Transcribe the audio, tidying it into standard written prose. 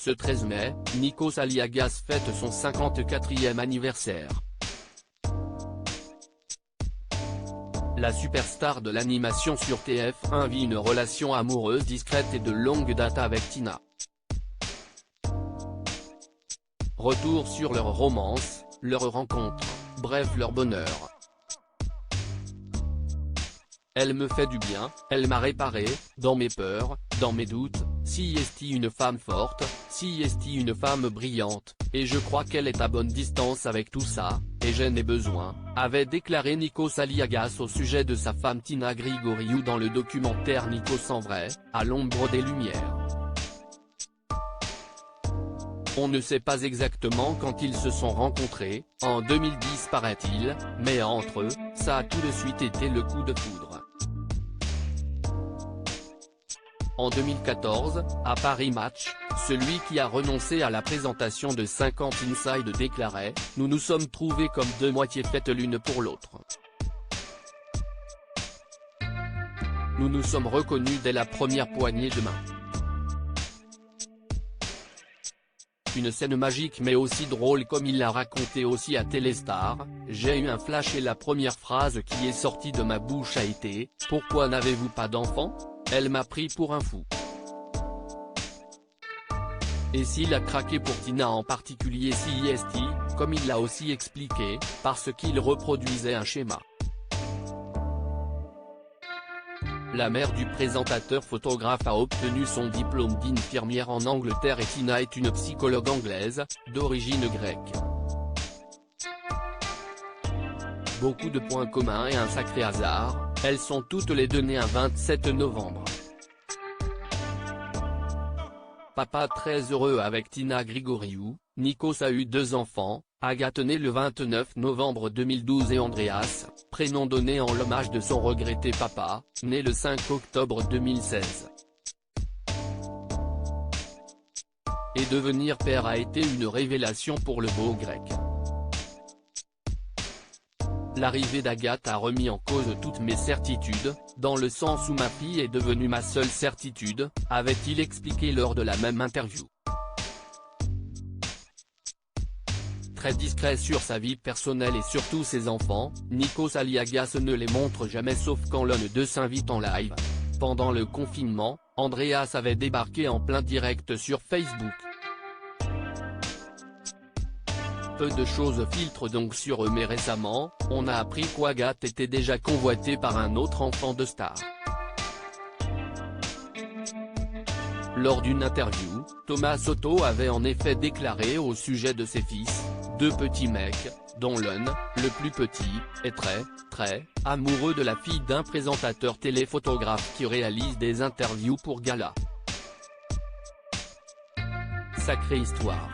Ce 13 mai, Nikos Aliagas fête son 54e anniversaire. La superstar de l'animation sur TF1 vit une relation amoureuse discrète et de longue date avec Tina. Retour sur leur romance, leur rencontre, bref leur bonheur. Elle me fait du bien, elle m'a réparé, dans mes peurs, dans mes doutes, si est une femme forte, si est une femme brillante, et je crois qu'elle est à bonne distance avec tout ça, et j'en ai besoin, avait déclaré Nikos Aliagas au sujet de sa femme Tina Grigoriou dans le documentaire Nikos en vrai, à l'ombre des lumières. On ne sait pas exactement quand ils se sont rencontrés, en 2010 paraît-il, mais entre eux, ça a tout de suite été le coup de foudre. En 2014, à Paris Match, celui qui a renoncé à la présentation de 50 Inside déclarait « Nous nous sommes trouvés comme deux moitiés faites l'une pour l'autre. Nous nous sommes reconnus dès la première poignée de main. » Une scène magique mais aussi drôle comme il l'a raconté aussi à Téléstar, j'ai eu un flash et la première phrase qui est sortie de ma bouche a été « Pourquoi n'avez-vous pas d'enfant ? Elle m'a pris pour un fou. » Et s'il a craqué pour Tina en particulier CIST, comme il l'a aussi expliqué, parce qu'il reproduisait un schéma. La mère du présentateur photographe a obtenu son diplôme d'infirmière en Angleterre et Tina est une psychologue anglaise, d'origine grecque. Beaucoup de points communs et un sacré hasard, elles sont toutes les deux nées un 27 novembre. Papa très heureux avec Tina Grigoriou, Nikos a eu 2 enfants, Agathe née le 29 novembre 2012 et Andreas, prénom donné en l'hommage de son regretté papa, né le 5 octobre 2016. Et devenir père a été une révélation pour le beau grec. L'arrivée d'Agathe a remis en cause toutes mes certitudes, dans le sens où ma fille est devenue ma seule certitude, avait-il expliqué lors de la même interview. Très discret sur sa vie personnelle et surtout ses enfants, Nikos Aliagas ne les montre jamais sauf quand l'un d'eux s'invite en live. Pendant le confinement, Andreas avait débarqué en plein direct sur Facebook. Peu de choses filtrent donc sur eux mais récemment, on a appris qu'Agathe était déjà convoitée par un autre enfant de star. Lors d'une interview, Thomas Soto avait en effet déclaré au sujet de ses fils, 2 petits mecs, dont l'un, le plus petit, est très amoureux de la fille d'un présentateur téléphotographe qui réalise des interviews pour Gala. Sacrée histoire.